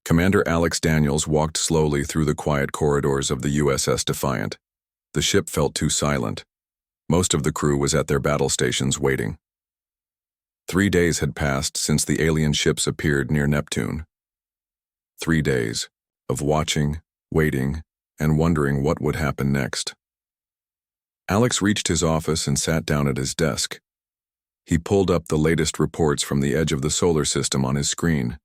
Commander Alex Daniels walked slowly through the quiet corridors of the USS Defiant. The ship felt too silent. Most of the crew was at their battle stations waiting. 3 days had passed since the alien ships appeared near Neptune. 3 days of watching, waiting, and wondering what would happen next. Alex reached his office and sat down at his desk. He pulled up the latest reports from the edge of the solar system on his screen.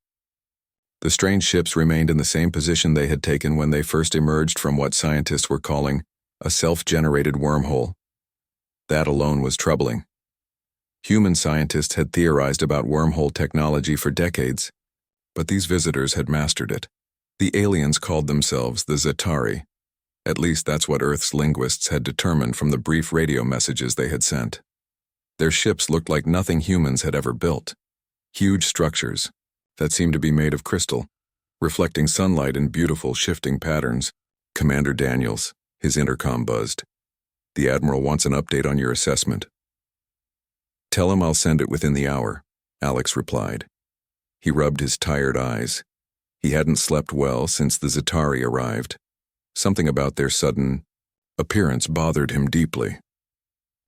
The strange ships remained in the same position they had taken when they first emerged from what scientists were calling a self-generated wormhole. That alone was troubling. Human scientists had theorized about wormhole technology for decades, but these visitors had mastered it. The aliens called themselves the Zetari. At least that's what Earth's linguists had determined from the brief radio messages they had sent. Their ships looked like nothing humans had ever built. Huge structures that seemed to be made of crystal, reflecting sunlight in beautiful shifting patterns. "Commander Daniels," his intercom buzzed. "The Admiral wants an update on your assessment." "Tell him I'll send it within the hour," Alex replied. He rubbed his tired eyes. He hadn't slept well since the Zetari arrived. Something about their sudden appearance bothered him deeply.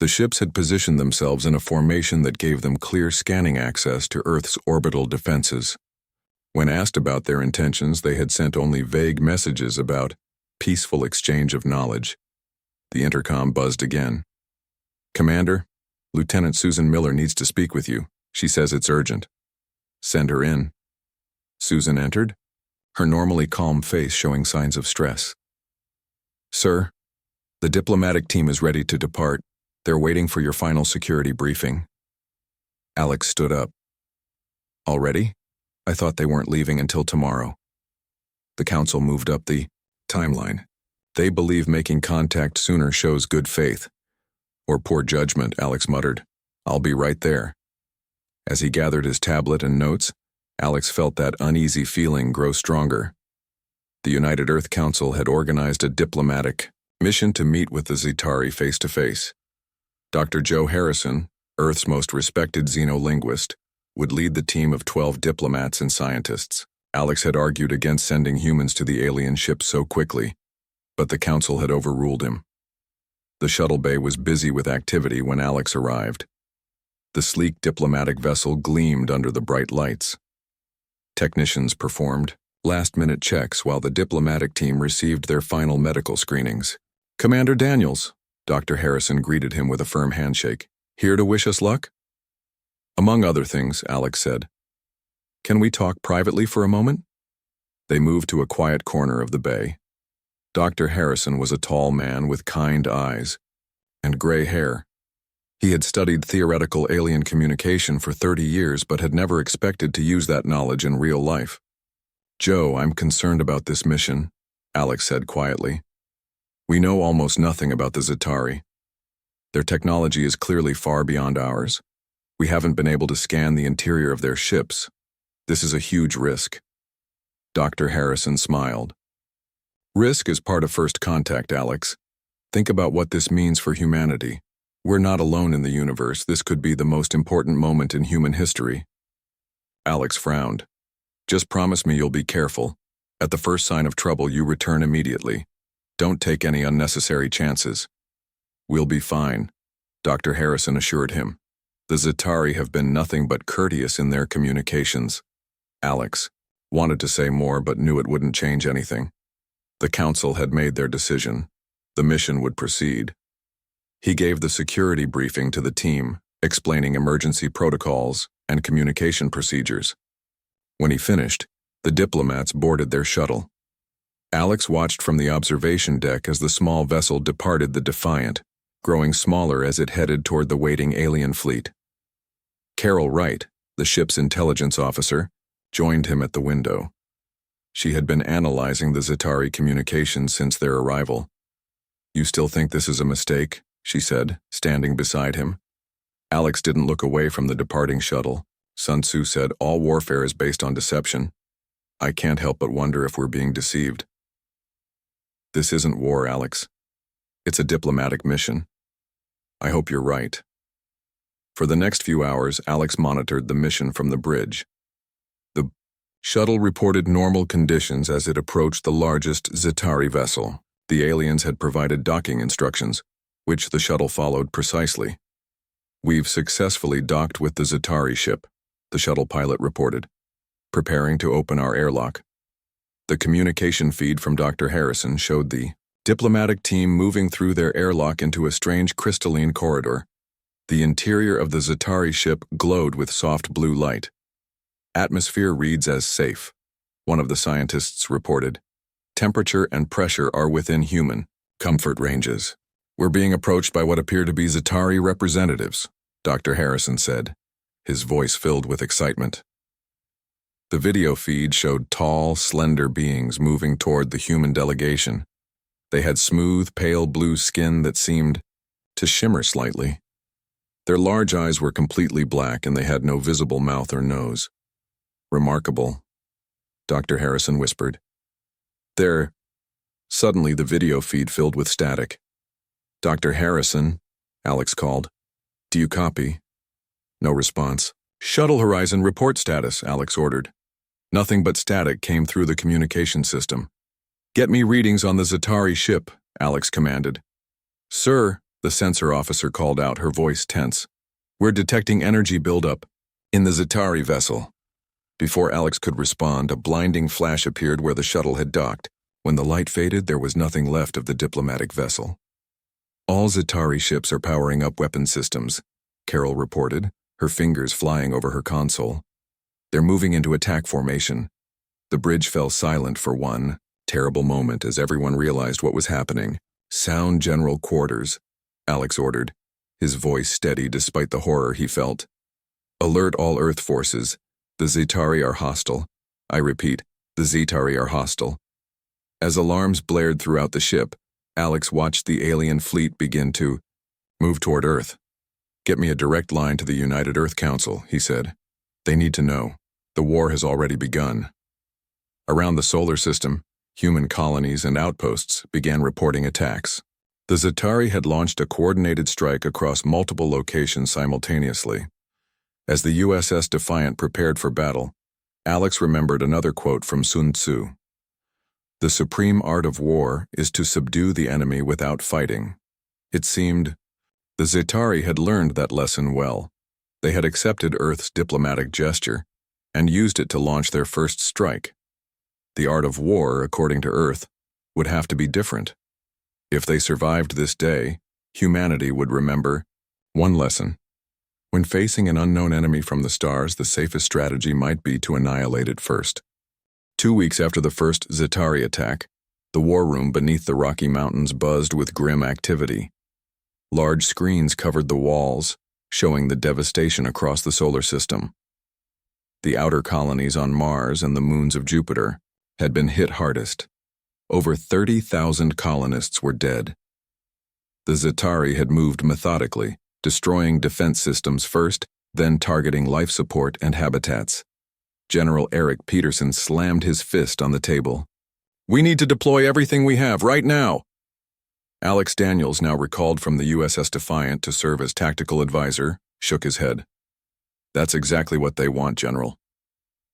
The ships had positioned themselves in a formation that gave them clear scanning access to Earth's orbital defenses. When asked about their intentions, they had sent only vague messages about peaceful exchange of knowledge. The intercom buzzed again. "Commander, Lieutenant Susan Miller needs to speak with you. She says it's urgent." "Send her in." Susan entered, her normally calm face showing signs of stress. "Sir, the diplomatic team is ready to depart. They're waiting for your final security briefing." Alex stood up. "Already? I thought they weren't leaving until tomorrow." The council moved up the timeline. "They believe making contact sooner shows good faith. Or poor judgment," Alex muttered. "I'll be right there." As he gathered his tablet and notes, Alex felt that uneasy feeling grow stronger. The United Earth Council had organized a diplomatic mission to meet with the Zetari face-to-face. Dr. Joe Harrison, Earth's most respected xenolinguist, would lead the team of 12 diplomats and scientists. Alex had argued against sending humans to the alien ship so quickly, but the council had overruled him. The shuttle bay was busy with activity when Alex arrived. The sleek diplomatic vessel gleamed under the bright lights. Technicians performed last-minute checks while the diplomatic team received their final medical screenings. "Commander Daniels," Dr. Harrison greeted him with a firm handshake. "Here to wish us luck?" "Among other things," Alex said. "Can we talk privately for a moment?" They moved to a quiet corner of the bay. Dr. Harrison was a tall man with kind eyes and gray hair. He had studied theoretical alien communication for 30 years but had never expected to use that knowledge in real life. "Joe, I'm concerned about this mission," Alex said quietly. "We know almost nothing about the Zetari. Their technology is clearly far beyond ours. We haven't been able to scan the interior of their ships. This is a huge risk." Dr. Harrison smiled. "Risk is part of first contact, Alex. Think about what this means for humanity. We're not alone in the universe. This could be the most important moment in human history." Alex frowned. "Just promise me you'll be careful. At the first sign of trouble, you return immediately. Don't take any unnecessary chances." "We'll be fine," Dr. Harrison assured him. "The Zetari have been nothing but courteous in their communications." Alex wanted to say more but knew it wouldn't change anything. The council had made their decision. The mission would proceed. He gave the security briefing to the team, explaining emergency protocols and communication procedures. When he finished, the diplomats boarded their shuttle. Alex watched from the observation deck as the small vessel departed the Defiant, growing smaller as it headed toward the waiting alien fleet. Carol Wright, the ship's intelligence officer, joined him at the window. She had been analyzing the Zetari communications since their arrival. "You still think this is a mistake?" she said, standing beside him. Alex didn't look away from the departing shuttle. Sun Tzu said, "All warfare is based on deception. I can't help but wonder if we're being deceived." "This isn't war, Alex. It's a diplomatic mission. I hope you're right." For the next few hours, Alex monitored the mission from the bridge. The Shuttle reported normal conditions as it approached the largest Zitari vessel. The aliens had provided docking instructions, which the shuttle followed precisely. "We've successfully docked with the Zitari ship," the shuttle pilot reported, preparing to open our airlock. The communication feed from Dr. Harrison showed the diplomatic team moving through their airlock into a strange crystalline corridor. The interior of the Zitari ship glowed with soft blue light. "Atmosphere reads as safe," one of the scientists reported. "Temperature and pressure are within human comfort ranges. We're being approached by what appear to be Zitari representatives," Dr. Harrison said, his voice filled with excitement. The video feed showed tall, slender beings moving toward the human delegation. They had smooth, pale blue skin that seemed to shimmer slightly. Their large eyes were completely black and they had no visible mouth or nose. "Remarkable," Dr. Harrison whispered. Suddenly the video feed filled with static. "Dr. Harrison," Alex called. "Do you copy?" No response. "Shuttle Horizon report status," Alex ordered. Nothing but static came through the communication system. "Get me readings on the Zitari ship," Alex commanded. "Sir," the sensor officer called out, her voice tense. "We're detecting energy buildup in the Zitari vessel." Before Alex could respond, a blinding flash appeared where the shuttle had docked. When the light faded, there was nothing left of the diplomatic vessel. "All Zitari ships are powering up weapon systems," Carol reported, her fingers flying over her console. "They're moving into attack formation." The bridge fell silent for one terrible moment as everyone realized what was happening. "Sound general quarters," Alex ordered, his voice steady despite the horror he felt. "Alert all Earth forces. The Zitari are hostile. I repeat, the Zitari are hostile." As alarms blared throughout the ship, Alex watched the alien fleet begin to move toward Earth. "Get me a direct line to the United Earth Council," he said. "They need to know. The war has already begun." Around the solar system, human colonies and outposts began reporting attacks. The Zitari had launched a coordinated strike across multiple locations simultaneously. As the USS Defiant prepared for battle, Alex remembered another quote from Sun Tzu. "The supreme art of war is to subdue the enemy without fighting." It seemed the Zitari had learned that lesson well. They had accepted Earth's diplomatic gesture and used it to launch their first strike. The art of war, according to Earth, would have to be different. If they survived this day, humanity would remember one lesson. When facing an unknown enemy from the stars, the safest strategy might be to annihilate it first. 2 weeks after the first Zitari attack, the war room beneath the Rocky Mountains buzzed with grim activity. Large screens covered the walls, showing the devastation across the solar system. The outer colonies on Mars and the moons of Jupiter had been hit hardest. Over 30,000 colonists were dead. The Zitari had moved methodically, destroying defense systems first, then targeting life support and habitats. General Eric Peterson slammed his fist on the table. "We need to deploy everything we have right now." Alex Daniels, now recalled from the USS Defiant to serve as tactical advisor, shook his head. "That's exactly what they want, General."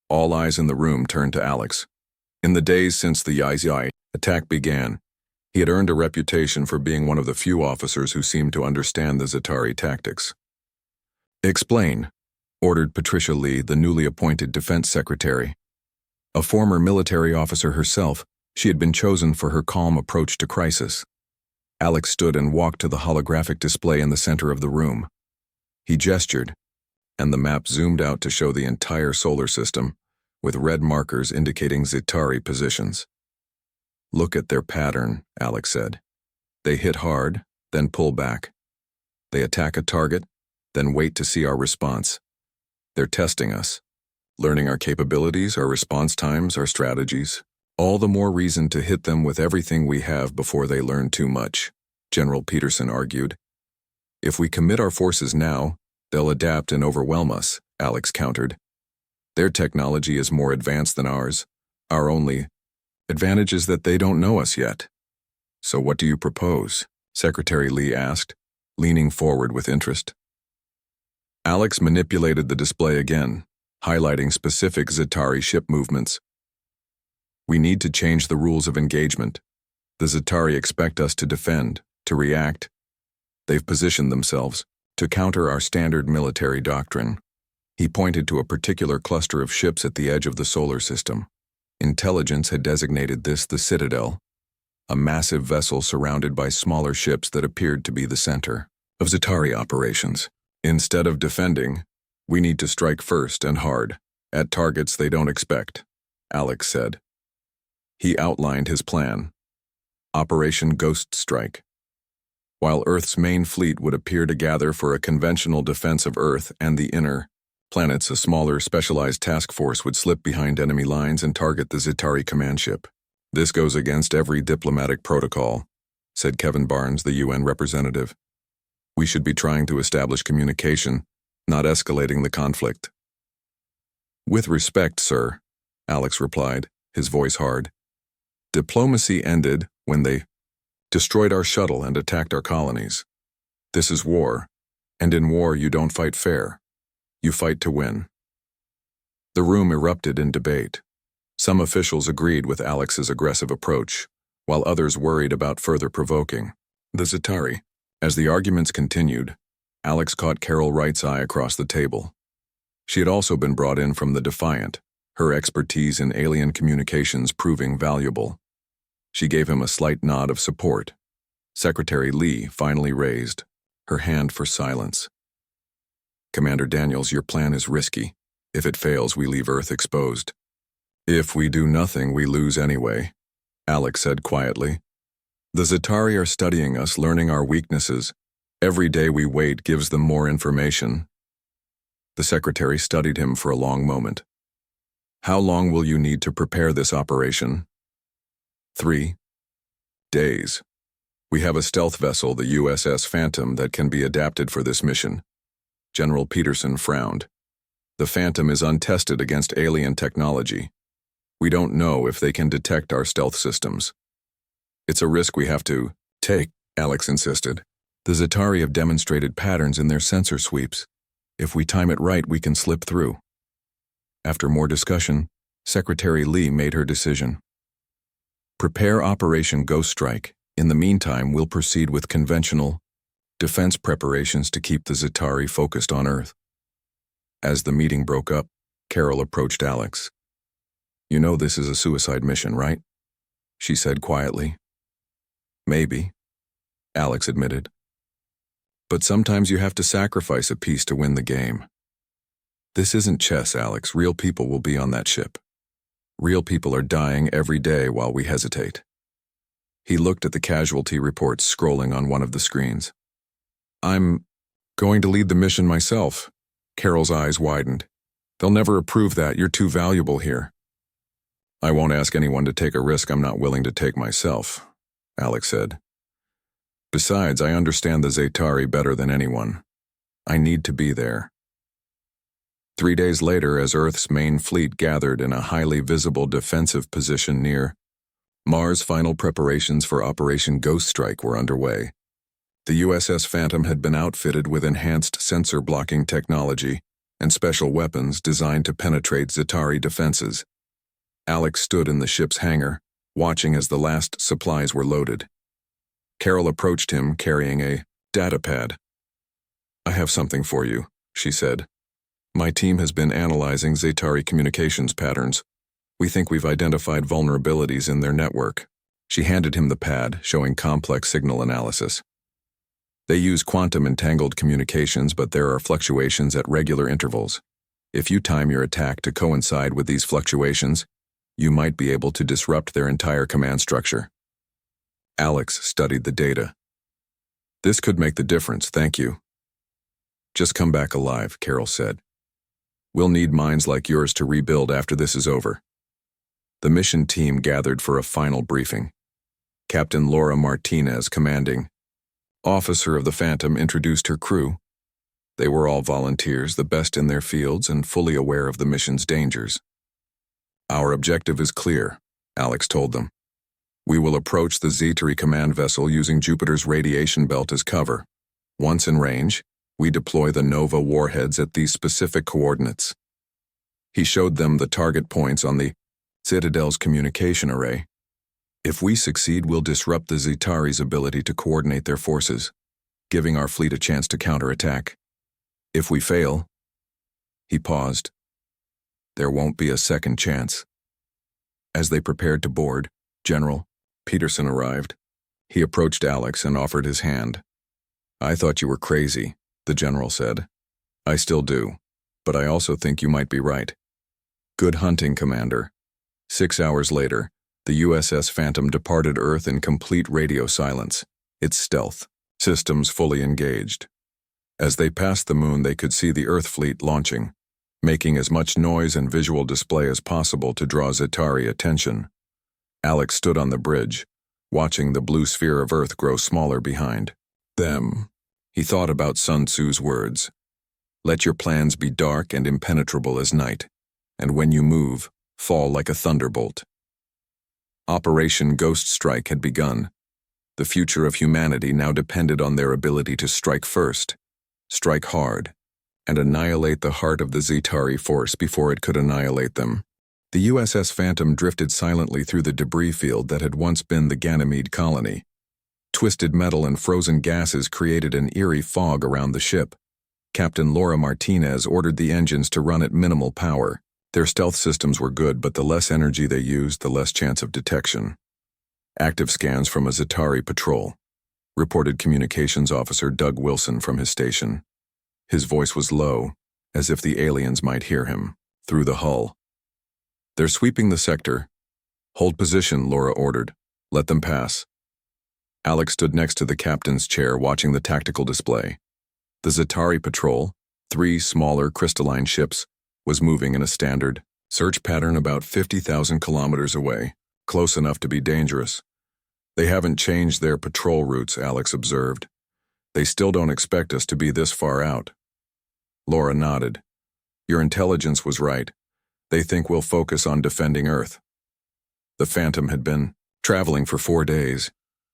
All eyes in the room turned to Alex. In the days since the Yi attack began, he had earned a reputation for being one of the few officers who seemed to understand the Zitari tactics. "Explain," ordered Patricia Lee, the newly appointed defense secretary. A former military officer herself, she had been chosen for her calm approach to crisis. Alex stood and walked to the holographic display in the center of the room. He gestured, and the map zoomed out to show the entire solar system, with red markers indicating Zitari positions. "Look at their pattern," Alex said. "They hit hard, then pull back. They attack a target, then wait to see our response. They're testing us, learning our capabilities, our response times, our strategies. All the more reason to hit them with everything we have before they learn too much," General Peterson argued. "If we commit our forces now, they'll adapt and overwhelm us," Alex countered. "Their technology is more advanced than ours. Our only advantage is that they don't know us yet." "So what do you propose?" Secretary Lee asked, leaning forward with interest. Alex manipulated the display again, highlighting specific Zetarii ship movements. We need to change the rules of engagement. The Zetarii expect us to defend, to react. They've positioned themselves to counter our standard military doctrine. He pointed to a particular cluster of ships at the edge of the solar system. Intelligence had designated this the Citadel, a massive vessel surrounded by smaller ships that appeared to be the center of Zetarii operations. Instead of defending, we need to strike first and hard, at targets they don't expect, Alex said. He outlined his plan. Operation Ghost Strike. While Earth's main fleet would appear to gather for a conventional defense of Earth and the inner planets, a smaller, specialized task force would slip behind enemy lines and target the Zetarii command ship. This goes against every diplomatic protocol, said Kevin Barnes, the UN representative. We should be trying to establish communication, not escalating the conflict. With respect, sir, Alex replied, his voice hard. Diplomacy ended when they destroyed our shuttle and attacked our colonies. This is war, and in war you don't fight fair. You fight to win. The room erupted in debate. Some officials agreed with Alex's aggressive approach, while others worried about further provoking the Zetarii. As the arguments continued, Alex caught Carol Wright's eye across the table. She had also been brought in from the Defiant, her expertise in alien communications proving valuable. She gave him a slight nod of support. Secretary Lee finally raised her hand for silence. Commander Daniels, your plan is risky. If it fails, we leave Earth exposed. If we do nothing, we lose anyway, Alex said quietly. The Zetarii are studying us, learning our weaknesses. Every day we wait gives them more information. The secretary studied him for a long moment. How long will you need to prepare this operation? 3 days. We have a stealth vessel, the USS Phantom, that can be adapted for this mission. General Peterson frowned. The Phantom is untested against alien technology. We don't know if they can detect our stealth systems. It's a risk we have to take, Alex insisted. The Zetarii have demonstrated patterns in their sensor sweeps. If we time it right, we can slip through. After more discussion, Secretary Lee made her decision. Prepare Operation Ghost Strike. In the meantime, we'll proceed with conventional defense preparations to keep the Zetarii focused on Earth. As the meeting broke up, Carol approached Alex. You know this is a suicide mission, right? She said quietly. Maybe, Alex admitted. But sometimes you have to sacrifice a piece to win the game. This isn't chess, Alex. Real people will be on that ship. Real people are dying every day while we hesitate. He looked at the casualty reports scrolling on one of the screens. I'm going to lead the mission myself. Carol's eyes widened. They'll never approve that. You're too valuable here. I won't ask anyone to take a risk I'm not willing to take myself, Alex said. Besides, I understand the Zetarii better than anyone. I need to be there. 3 days later, as Earth's main fleet gathered in a highly visible defensive position near Mars, final preparations for Operation Ghost Strike were underway. The USS Phantom had been outfitted with enhanced sensor-blocking technology and special weapons designed to penetrate Zetarii defenses. Alex stood in the ship's hangar, watching as the last supplies were loaded. Carol approached him carrying a datapad. I have something for you, she said. My team has been analyzing Zetarii communications patterns. We think we've identified vulnerabilities in their network. She handed him the pad, showing complex signal analysis. They use quantum entangled communications, but there are fluctuations at regular intervals. If you time your attack to coincide with these fluctuations, you might be able to disrupt their entire command structure. Alex studied the data. This could make the difference, thank you. Just come back alive, Carol said. We'll need minds like yours to rebuild after this is over. The mission team gathered for a final briefing. Captain Laura Martinez, commanding officer of the Phantom, introduced her crew. They were all volunteers, the best in their fields and fully aware of the mission's dangers. Our objective is clear, Alex told them. We will approach the Zetarii command vessel using Jupiter's radiation belt as cover. Once in range, we deploy the Nova warheads at these specific coordinates. He showed them the target points on the Citadel's communication array. If we succeed, we'll disrupt the Zitari's ability to coordinate their forces, giving our fleet a chance to counterattack. If we fail, he paused. There won't be a second chance. As they prepared to board, General Peterson arrived. He approached Alex and offered his hand. I thought you were crazy, the general said. I still do, but I also think you might be right. Good hunting, Commander. 6 hours later, the USS Phantom departed Earth in complete radio silence, its stealth systems fully engaged. As they passed the moon, they could see the Earth fleet launching, making as much noise and visual display as possible to draw Zitari attention. Alex stood on the bridge, watching the blue sphere of Earth grow smaller behind them. He thought about Sun Tzu's words. Let your plans be dark and impenetrable as night, and when you move, fall like a thunderbolt. Operation Ghost Strike had begun. The future of humanity now depended on their ability to strike first, strike hard, and annihilate the heart of the Zitari force before it could annihilate them. The USS Phantom drifted silently through the debris field that had once been the Ganymede colony. Twisted metal and frozen gases created an eerie fog around the ship. Captain Laura Martinez ordered the engines to run at minimal power. Their stealth systems were good, but the less energy they used, the less chance of detection. Active scans from a Zitari patrol, reported Communications Officer Doug Wilson from his station. His voice was low, as if the aliens might hear him, through the hull. They're sweeping the sector. Hold position, Laura ordered. Let them pass. Alex stood next to the captain's chair watching the tactical display. The Zitari patrol, 3 smaller crystalline ships, was moving in a standard search pattern about 50,000 kilometers away, close enough to be dangerous. They haven't changed their patrol routes, Alex observed. They still don't expect us to be this far out. Laura nodded. Your intelligence was right. They think we'll focus on defending Earth. The Phantom had been traveling for 4 days,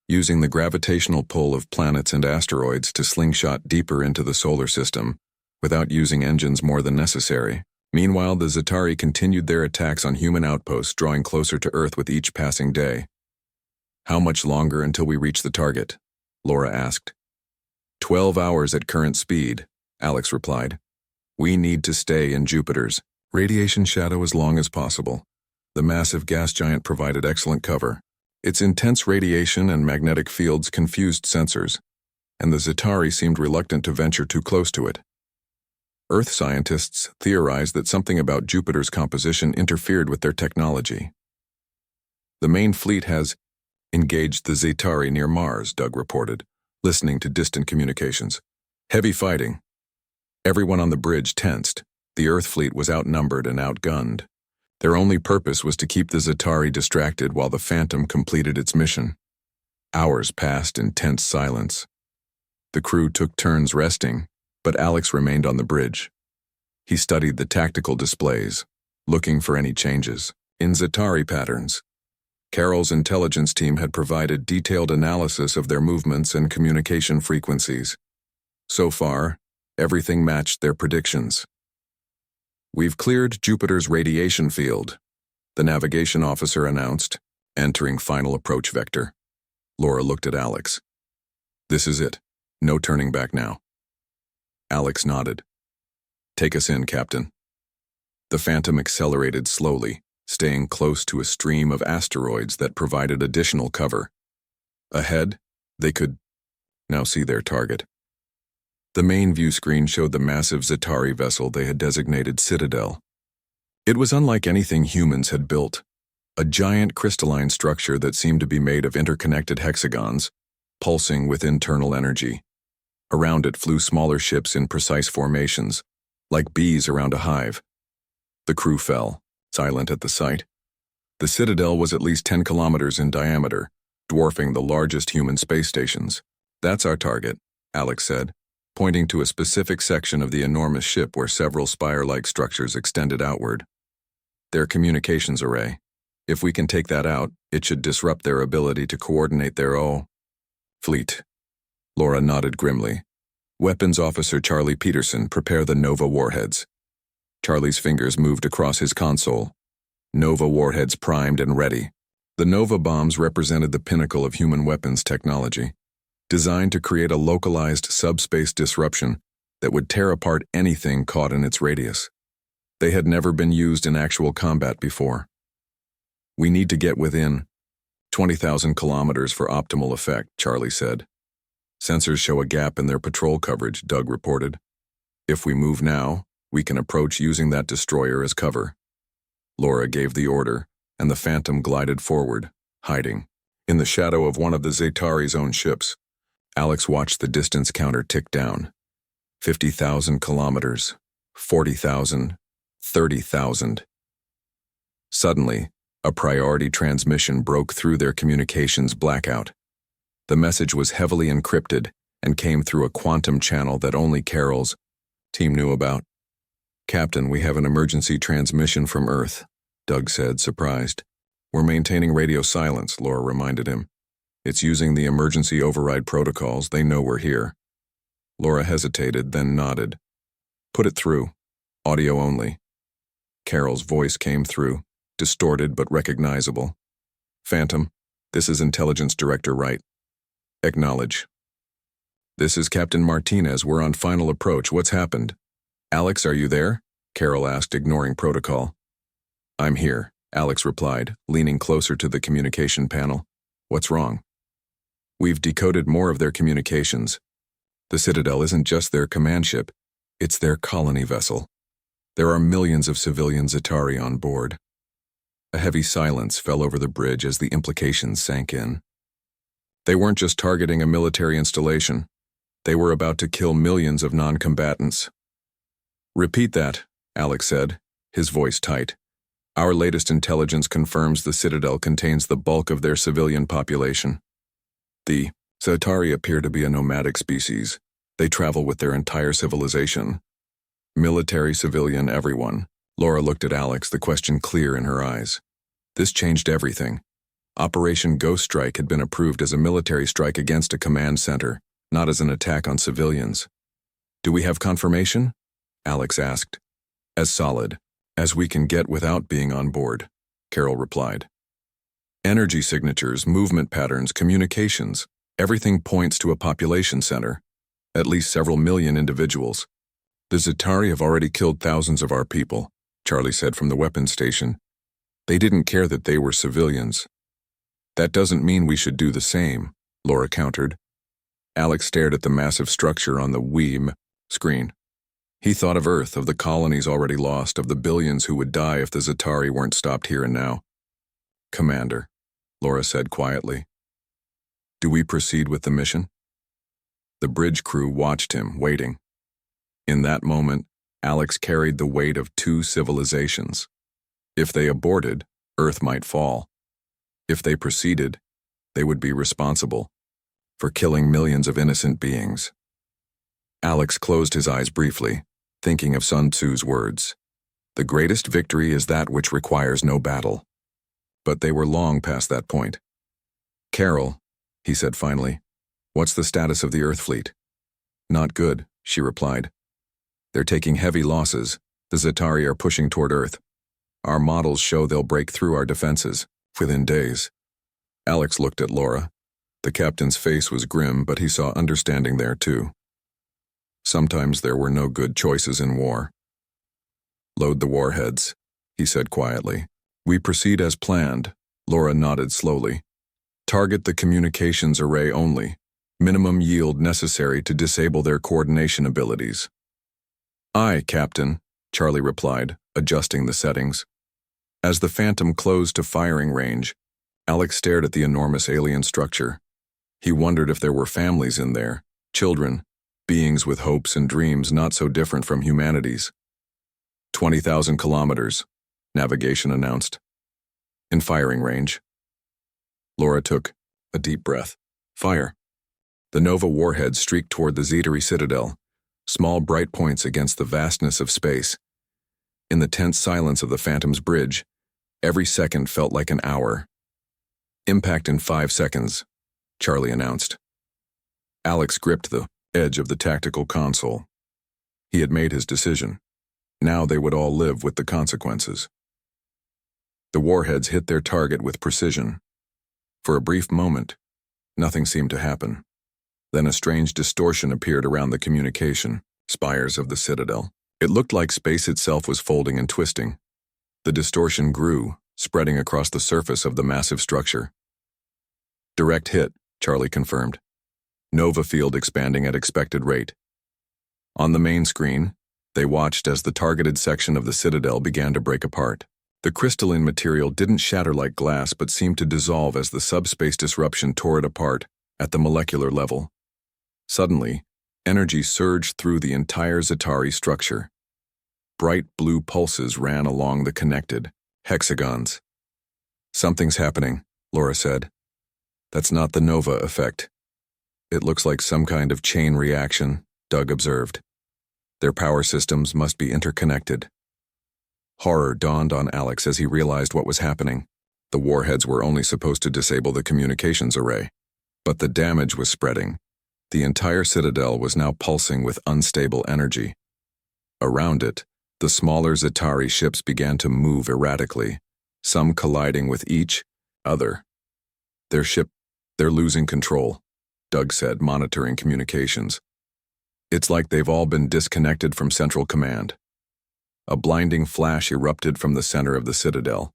using the gravitational pull of planets and asteroids to slingshot deeper into the solar system, without using engines more than necessary. Meanwhile, the Zitari continued their attacks on human outposts, drawing closer to Earth with each passing day. How much longer until we reach the target? Laura asked. 12 hours at current speed, Alex replied. We need to stay in Jupiter's radiation shadow as long as possible. The massive gas giant provided excellent cover. Its intense radiation and magnetic fields confused sensors, and the Zitari seemed reluctant to venture too close to it. Earth scientists theorized that something about Jupiter's composition interfered with their technology. The main fleet has engaged the Zitari near Mars, Doug reported, listening to distant communications. Heavy fighting. Everyone on the bridge tensed. The Earth fleet was outnumbered and outgunned. Their only purpose was to keep the Zitari distracted while the Phantom completed its mission. Hours passed in tense silence. The crew took turns resting, but Alex remained on the bridge. He studied the tactical displays, looking for any changes in Zitari patterns. Carol's intelligence team had provided detailed analysis of their movements and communication frequencies. So far, everything matched their predictions. We've cleared Jupiter's radiation field, the navigation officer announced, entering final approach vector. Laura looked at Alex. This is it. No turning back now. Alex nodded. Take us in, Captain. The Phantom accelerated slowly, staying close to a stream of asteroids that provided additional cover. Ahead, they could now see their target. The main view screen showed the massive Zitari vessel they had designated Citadel. It was unlike anything humans had built, a giant crystalline structure that seemed to be made of interconnected hexagons, pulsing with internal energy. Around it flew smaller ships in precise formations, like bees around a hive. The crew fell, silent at the sight. The Citadel was at least 10 kilometers in diameter, dwarfing the largest human space stations. That's our target, Alex said, pointing to a specific section of the enormous ship where several spire-like structures extended outward. Their communications array. If we can take that out, it should disrupt their ability to coordinate their fleet. Laura nodded grimly. Weapons Officer Charlie Peterson, prepare the Nova warheads. Charlie's fingers moved across his console. Nova warheads primed and ready. The Nova bombs represented the pinnacle of human weapons technology, designed to create a localized subspace disruption that would tear apart anything caught in its radius. They had never been used in actual combat before. "We need to get within 20,000 kilometers for optimal effect," Charlie said. "Sensors show a gap in their patrol coverage," Doug reported. "If we move now, we can approach using that destroyer as cover." Laura gave the order, and the Phantom glided forward, hiding. In the shadow of one of the Zetaри's own ships, Alex watched the distance counter tick down. 50,000 kilometers, 40,000, 30,000. Suddenly, a priority transmission broke through their communications blackout. The message was heavily encrypted and came through a quantum channel that only Carol's team knew about. "Captain, we have an emergency transmission from Earth," Doug said, surprised. "We're maintaining radio silence," Laura reminded him. "It's using the emergency override protocols. They know we're here." Laura hesitated, then nodded. "Put it through. Audio only." Carol's voice came through, distorted but recognizable. "Phantom, this is Intelligence Director Wright. Acknowledge." "This is Captain Martinez. We're on final approach. What's happened?" "Alex, are you there?" Carol asked, ignoring protocol. "I'm here," Alex replied, leaning closer to the communication panel. "What's wrong?" "We've decoded more of their communications. The Citadel isn't just their command ship, it's their colony vessel. There are millions of civilian Zetari on board." A heavy silence fell over the bridge as the implications sank in. They weren't just targeting a military installation. They were about to kill millions of non-combatants. "Repeat that," Alex said, his voice tight. "Our latest intelligence confirms the Citadel contains the bulk of their civilian population. The Zetari appear to be a nomadic species. They travel with their entire civilization. Military, civilian, everyone." Laura looked at Alex, the question clear in her eyes. This changed everything. Operation Ghost Strike had been approved as a military strike against a command center, not as an attack on civilians. "Do we have confirmation?" Alex asked. "As solid as we can get without being on board," Carol replied. "Energy signatures, movement patterns, communications, everything points to a population center, at least several million individuals. The Zetari have already killed thousands of our people," Charlie said from the weapons station. "They didn't care that they were civilians." "That doesn't mean we should do the same," Laura countered. Alex stared at the massive structure on the WEM screen. He thought of Earth, of the colonies already lost, of the billions who would die if the Zetari weren't stopped here and now. "Commander," Laura said quietly, "do we proceed with the mission?" The bridge crew watched him, waiting. In that moment, Alex carried the weight of two civilizations. If they aborted, Earth might fall. If they proceeded, they would be responsible for killing millions of innocent beings. Alex closed his eyes briefly, thinking of Sun Tzu's words. "The greatest victory is that which requires no battle." But they were long past that point. "Carol," he said finally, "what's the status of the Earth fleet?" "Not good," she replied. "They're taking heavy losses. The Zetari are pushing toward Earth. Our models show they'll break through our defenses within days." Alex looked at Laura. The captain's face was grim, but he saw understanding there too. Sometimes there were no good choices in war. "Load the warheads," he said quietly. "We proceed as planned." Laura nodded slowly. "Target the communications array only. Minimum yield necessary to disable their coordination abilities." "Aye, Captain," Charlie replied, adjusting the settings. As the Phantom closed to firing range, Alex stared at the enormous alien structure. He wondered if there were families in there, children, beings with hopes and dreams not so different from humanity's. 20,000 kilometers, navigation announced. In firing range. Laura took a deep breath. Fire. The Nova warhead streaked toward the Zetari Citadel, small bright points against the vastness of space. In the tense silence of the Phantom's bridge, every second felt like an hour. "Impact in 5 seconds, Charlie announced. Alex gripped the edge of the tactical console. He had made his decision. Now they would all live with the consequences. The warheads hit their target with precision. For a brief moment, nothing seemed to happen. Then a strange distortion appeared around the communication spires of the Citadel. It looked like space itself was folding and twisting. The distortion grew, spreading across the surface of the massive structure. Direct hit, Charlie confirmed. Nova field expanding at expected rate. On the main screen, they watched as the targeted section of the Citadel began to break apart. The crystalline material didn't shatter like glass but seemed to dissolve as the subspace disruption tore it apart at the molecular level. Suddenly, energy surged through the entire Zetarii structure. Bright blue pulses ran along the connected hexagons. "Something's happening," Laura said. "That's not the Nova effect. It looks like some kind of chain reaction," Doug observed. "Their power systems must be interconnected." Horror dawned on Alex as he realized what was happening. The warheads were only supposed to disable the communications array. But the damage was spreading. The entire Citadel was now pulsing with unstable energy. Around it, the smaller Zetarii ships began to move erratically, some colliding with each other. They're losing control," Doug said, monitoring communications. "It's like they've all been disconnected from Central Command." A blinding flash erupted from the center of the Citadel.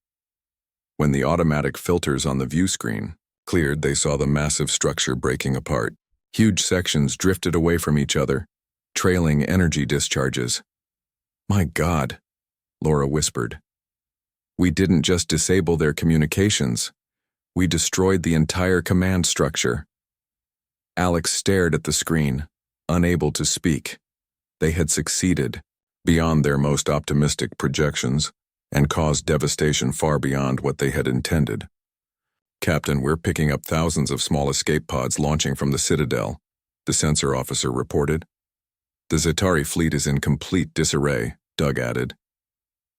When the automatic filters on the view screen cleared, they saw the massive structure breaking apart. Huge sections drifted away from each other, trailing energy discharges. "My God," Laura whispered. "We didn't just disable their communications. We destroyed the entire command structure." Alex stared at the screen, unable to speak. They had succeeded, beyond their most optimistic projections, and caused devastation far beyond what they had intended. "Captain, we're picking up thousands of small escape pods launching from the Citadel," the sensor officer reported. "The Zetarii fleet is in complete disarray," Doug added.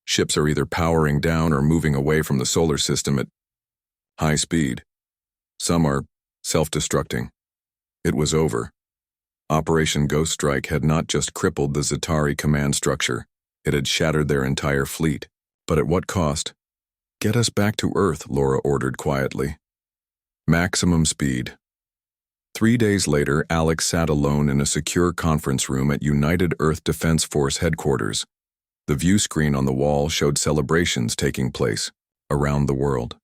"Ships are either powering down or moving away from the solar system at high speed. Some are self-destructing." It was over. Operation Ghost Strike had not just crippled the Zetarii command structure, it had shattered their entire fleet. But at what cost? "Get us back to Earth," Laura ordered quietly. "Maximum speed." 3 days later, Alex sat alone in a secure conference room at United Earth Defense Force headquarters. The view screen on the wall showed celebrations taking place around the world.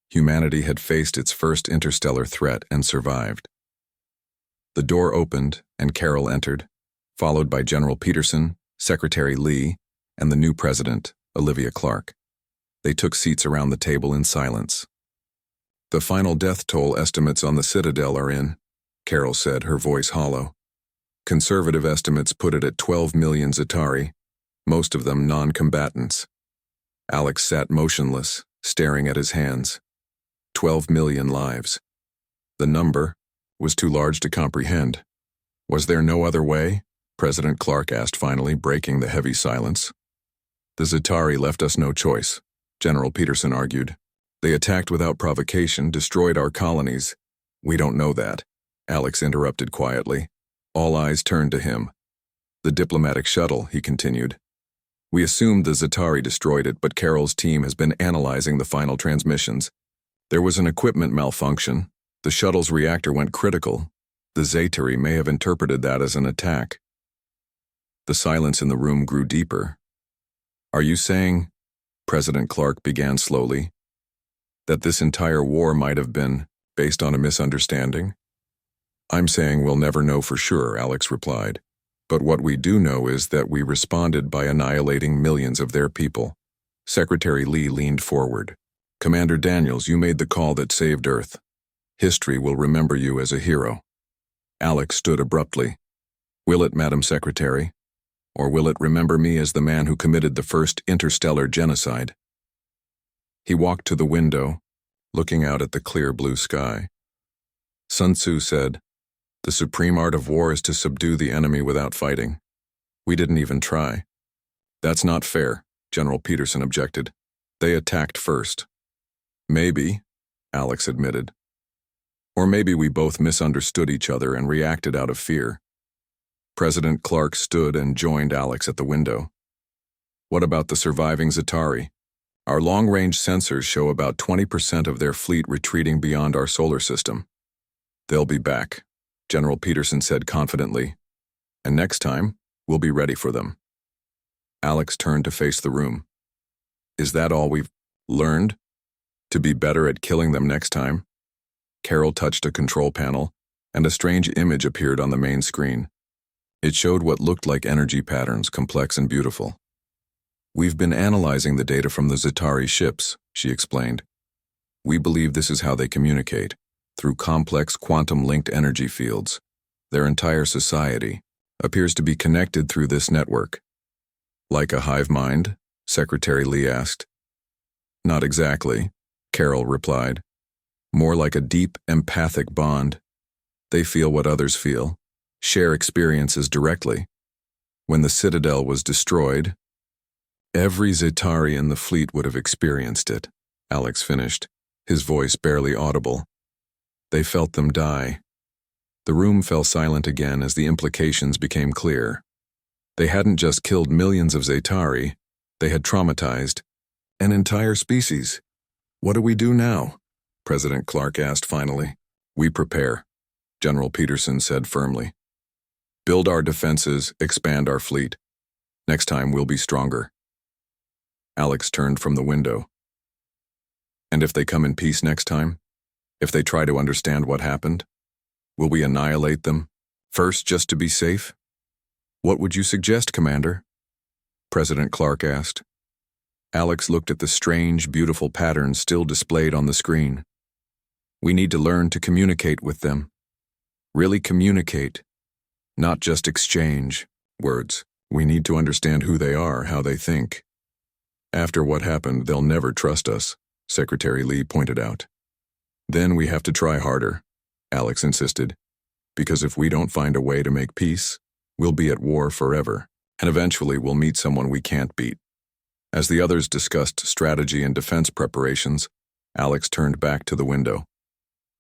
Humanity had faced its first interstellar threat and survived. The door opened, and Carol entered, followed by General Peterson, Secretary Lee, and the new president, Olivia Clark. They took seats around the table in silence. "The final death toll estimates on the Citadel are in," Carol said, her voice hollow. "Conservative estimates put it at 12 million Zetarii, most of them non-combatants." Alex sat motionless, staring at his hands. 12 million lives. The number was too large to comprehend. "Was there no other way?" President Clark asked finally, breaking the heavy silence. "The Zetarii left us no choice," General Peterson argued. "They attacked without provocation, destroyed our colonies." "We don't know that," Alex interrupted quietly. All eyes turned to him. "The diplomatic shuttle," he continued. "We assumed the Zetarii destroyed it, but Carol's team has been analyzing the final transmissions. There was an equipment malfunction. The shuttle's reactor went critical. The Zetarii may have interpreted that as an attack." The silence in the room grew deeper. "Are you saying," President Clark began slowly, "that this entire war might have been based on a misunderstanding?" "I'm saying we'll never know for sure," Alex replied. "But what we do know is that we responded by annihilating millions of their people." Secretary Lee leaned forward. "Commander Daniels, you made the call that saved Earth. History will remember you as a hero." Alex stood abruptly. "Will it, Madam Secretary? Or will it remember me as the man who committed the first interstellar genocide?" He walked to the window, looking out at the clear blue sky. Sun Tzu said, "The supreme art of war is to subdue the enemy without fighting. We didn't even try." "That's not fair," General Peterson objected. "They attacked first." "Maybe," Alex admitted. "Or maybe we both misunderstood each other and reacted out of fear." President Clark stood and joined Alex at the window. What about the surviving Zetarii? Our long-range sensors show about 20% of their fleet retreating beyond our solar system. They'll be back, General Peterson said confidently. And next time, we'll be ready for them. Alex turned to face the room. Is that all we've learned? To be better at killing them next time? Carol touched a control panel, and a strange image appeared on the main screen. It showed what looked like energy patterns, complex and beautiful. We've been analyzing the data from the Zetarii ships, she explained. We believe this is how they communicate, through complex quantum-linked energy fields. Their entire society appears to be connected through this network. Like a hive mind? Secretary Lee asked. Not exactly, Carol replied. More like a deep, empathic bond. They feel what others feel, share experiences directly. When the Citadel was destroyed, every Zetarii in the fleet would have experienced it, Alex finished, his voice barely audible. They felt them die. The room fell silent again as the implications became clear. They hadn't just killed millions of Zetarii, they had traumatized an entire species. What do we do now? President Clark asked finally. We prepare, General Peterson said firmly. Build our defenses, expand our fleet. Next time we'll be stronger. Alex turned from the window. And if they come in peace next time? If they try to understand what happened? Will we annihilate them? First, just to be safe? What would you suggest, Commander? President Clark asked. Alex looked at the strange, beautiful patterns still displayed on the screen. We need to learn to communicate with them. Really communicate, not just exchange words. We need to understand who they are, how they think. After what happened, they'll never trust us, Secretary Lee pointed out. Then we have to try harder, Alex insisted, because if we don't find a way to make peace, we'll be at war forever, and eventually we'll meet someone we can't beat. As the others discussed strategy and defense preparations, Alex turned back to the window.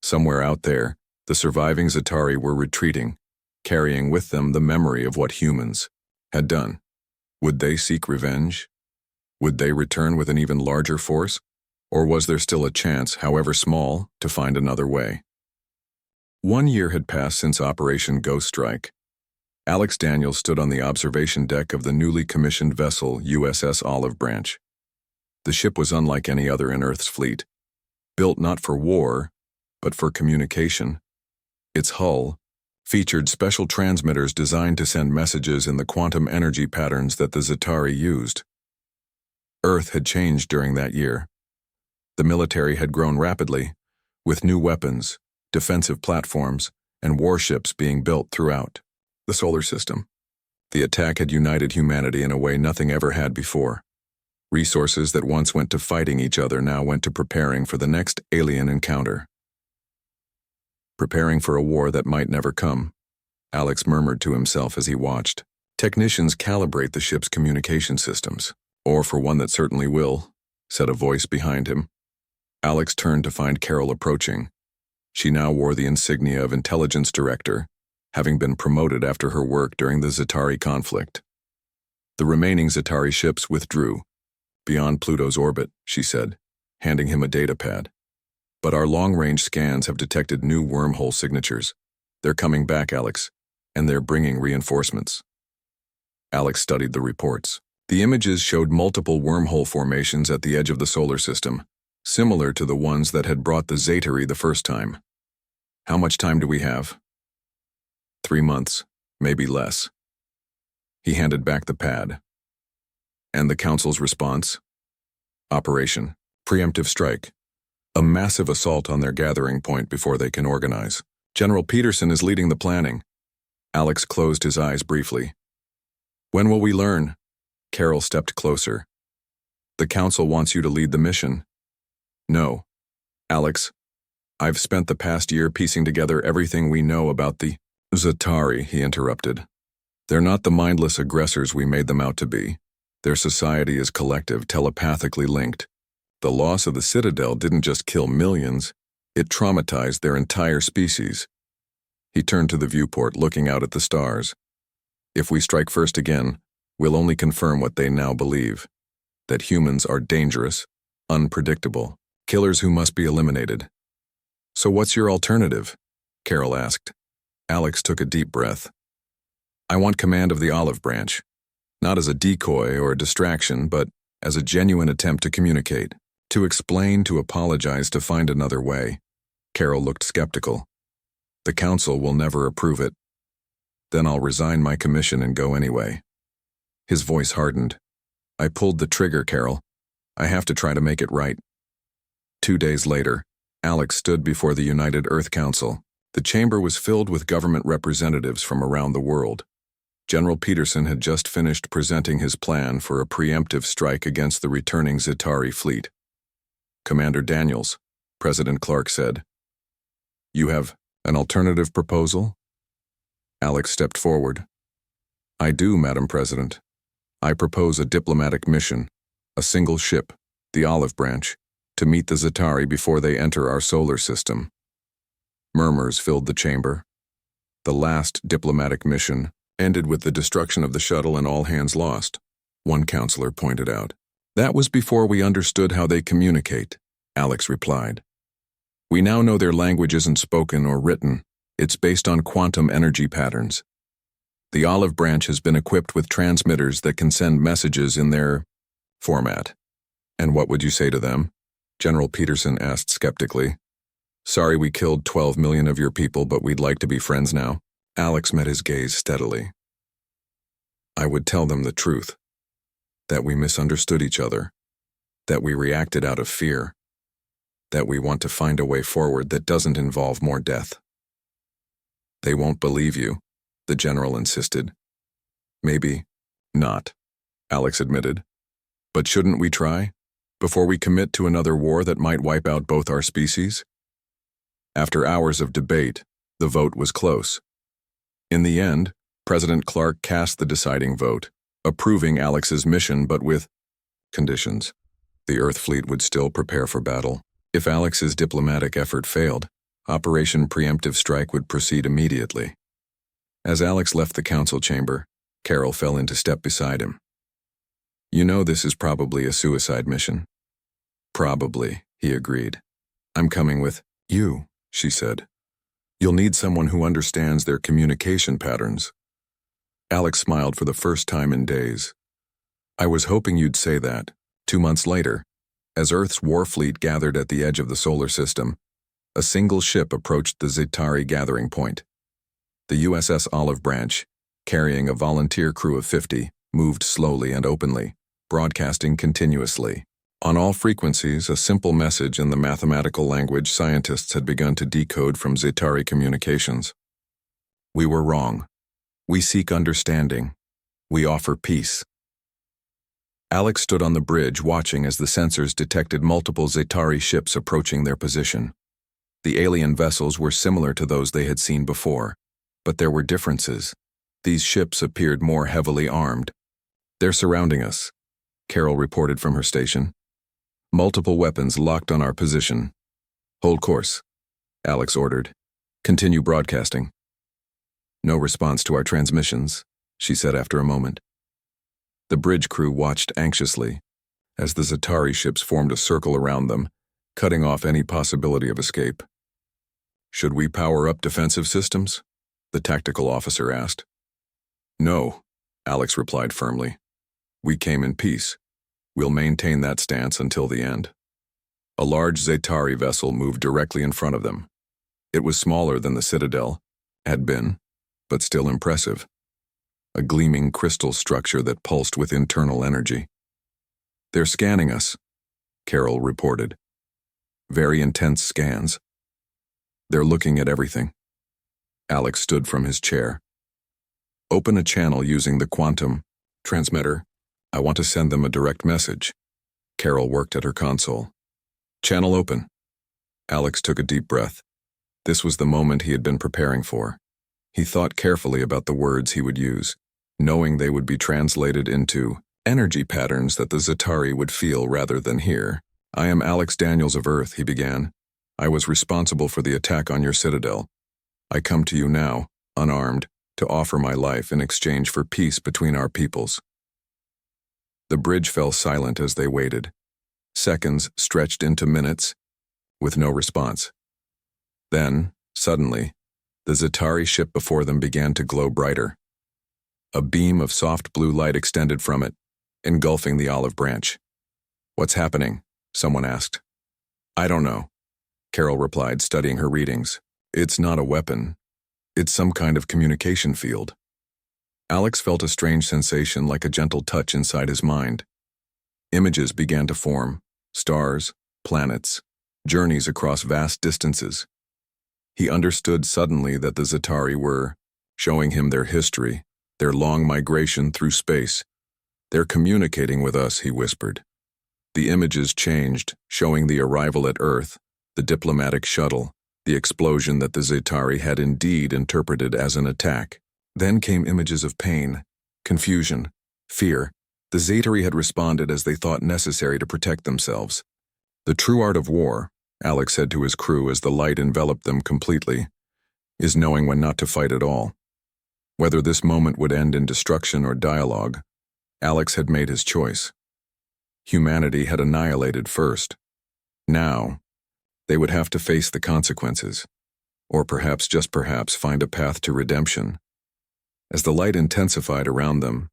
Somewhere out there, the surviving Zetarii were retreating, carrying with them the memory of what humans had done. Would they seek revenge? Would they return with an even larger force? Or was there still a chance, however small, to find another way? 1 year had passed since Operation Ghost Strike. Alex Daniels stood on the observation deck of the newly commissioned vessel USS Olive Branch. The ship was unlike any other in Earth's fleet, built not for war, but for communication. Its hull featured special transmitters designed to send messages in the quantum energy patterns that the Zetarii used. Earth had changed during that year. The military had grown rapidly, with new weapons, defensive platforms, and warships being built throughout the solar system. The attack had united humanity in a way nothing ever had before. Resources that once went to fighting each other now went to preparing for the next alien encounter. Preparing for a war that might never come, Alex murmured to himself as he watched. Technicians calibrate the ship's communication systems, or for one that certainly will, said a voice behind him. Alex turned to find Carol approaching. She now wore the insignia of Intelligence Director, having been promoted after her work during the Zetarii conflict. The remaining Zetarii ships withdrew, beyond Pluto's orbit, she said, handing him a data pad. But our long-range scans have detected new wormhole signatures. They're coming back, Alex, and they're bringing reinforcements. Alex studied the reports. The images showed multiple wormhole formations at the edge of the solar system, similar to the ones that had brought the Zetarii the first time. How much time do we have? 3 months, maybe less. He handed back the pad. And the Council's response? Operation Preemptive Strike. A massive assault on their gathering point before they can organize. General Peterson is leading the planning. Alex closed his eyes briefly. When will we learn? Carol stepped closer. The Council wants you to lead the mission. No. Alex, I've spent the past year piecing together everything we know about the Zetarii, he interrupted. They're not the mindless aggressors we made them out to be. Their society is collective, telepathically linked. The loss of the Citadel didn't just kill millions, it traumatized their entire species. He turned to the viewport, looking out at the stars. If we strike first again, will only confirm what they now believe, that humans are dangerous, unpredictable, killers who must be eliminated. So what's your alternative? Carol asked. Alex took a deep breath. I want command of the olive branch, not as a decoy or a distraction, but as a genuine attempt to communicate, to explain, to apologize, to find another way. Carol looked skeptical. The council will never approve it. Then I'll resign my commission and go anyway. His voice hardened. I pulled the trigger, Carol. I have to try to make it right. 2 days later, Alex stood before the United Earth Council. The chamber was filled with government representatives from around the world. General Peterson had just finished presenting his plan for a preemptive strike against the returning Zitari fleet. Commander Daniels, President Clark said, "You have an alternative proposal?" Alex stepped forward. "I do, Madam President. I propose a diplomatic mission, a single ship, the Olive Branch, to meet the Zitari before they enter our solar system." Murmurs filled the chamber. The last diplomatic mission ended with the destruction of the shuttle and all hands lost, one counselor pointed out. "That was before we understood how they communicate," Alex replied. "We now know their language isn't spoken or written. It's based on quantum energy patterns. The Olive Branch has been equipped with transmitters that can send messages in their format." "And what would you say to them?" General Peterson asked skeptically. "Sorry we killed 12 million of your people, but we'd like to be friends now." Alex met his gaze steadily. "I would tell them the truth, that we misunderstood each other, that we reacted out of fear, that we want to find a way forward that doesn't involve more death." "They won't believe you," the general insisted. "Maybe not," Alex admitted. "But shouldn't we try, before we commit to another war that might wipe out both our species?" After hours of debate, the vote was close. In the end, President Clark cast the deciding vote, approving Alex's mission but with conditions. The Earth fleet would still prepare for battle. If Alex's diplomatic effort failed, Operation Preemptive Strike would proceed immediately. As Alex left the council chamber, Carol fell into step beside him. "You know this is probably a suicide mission." "Probably," he agreed. "I'm coming with you," she said. "You'll need someone who understands their communication patterns." Alex smiled for the first time in days. "I was hoping you'd say that." 2 months later, as Earth's war fleet gathered at the edge of the solar system, a single ship approached the Zitari gathering point. The USS Olive Branch, carrying a volunteer crew of 50, moved slowly and openly, broadcasting continuously. On all frequencies, a simple message in the mathematical language scientists had begun to decode from Zitari communications. "We were wrong. We seek understanding. We offer peace." Alex stood on the bridge watching as the sensors detected multiple Zitari ships approaching their position. The alien vessels were similar to those they had seen before, but there were differences. These ships appeared more heavily armed. "They're surrounding us," Carol reported from her station. "Multiple weapons locked on our position." "Hold course," Alex ordered. "Continue broadcasting." "No response to our transmissions," she said after a moment. The bridge crew watched anxiously as the Zitari ships formed a circle around them, cutting off any possibility of escape. "Should we power up defensive systems?" the tactical officer asked. "No," Alex replied firmly. "We came in peace. We'll maintain that stance until the end." A large Zitari vessel moved directly in front of them. It was smaller than the Citadel had been, but still impressive. A gleaming crystal structure that pulsed with internal energy. "They're scanning us," Carol reported. "Very intense scans. They're looking at everything." Alex stood from his chair. "Open a channel using the quantum transmitter. I want to send them a direct message." Carol worked at her console. "Channel open." Alex took a deep breath. This was the moment he had been preparing for. He thought carefully about the words he would use, knowing they would be translated into energy patterns that the Zitari would feel rather than hear. "I am Alex Daniels of Earth," he began. "I was responsible for the attack on your Citadel. I come to you now, unarmed, to offer my life in exchange for peace between our peoples." The bridge fell silent as they waited. Seconds stretched into minutes, with no response. Then, suddenly, the Zitari ship before them began to glow brighter. A beam of soft blue light extended from it, engulfing the olive branch. "What's happening?" someone asked. "I don't know," Carol replied, studying her readings. "It's not a weapon. It's some kind of communication field." Alex felt a strange sensation like a gentle touch inside his mind. Images began to form: stars, planets, journeys across vast distances. He understood suddenly that the Zitari were showing him their history, their long migration through space. "They're communicating with us," he whispered. The images changed, showing the arrival at Earth, the diplomatic shuttle, the explosion that the Zitari had indeed interpreted as an attack. Then came images of pain, confusion, fear. The Zitari had responded as they thought necessary to protect themselves. "The true art of war," Alex said to his crew as the light enveloped them completely, "is knowing when not to fight at all." Whether this moment would end in destruction or dialogue, Alex had made his choice. Humanity had annihilated first. Now, they would have to face the consequences, or perhaps, just perhaps, find a path to redemption. As the light intensified around them,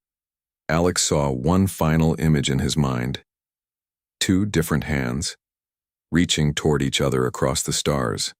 Alex saw one final image in his mind: two different hands, reaching toward each other across the stars.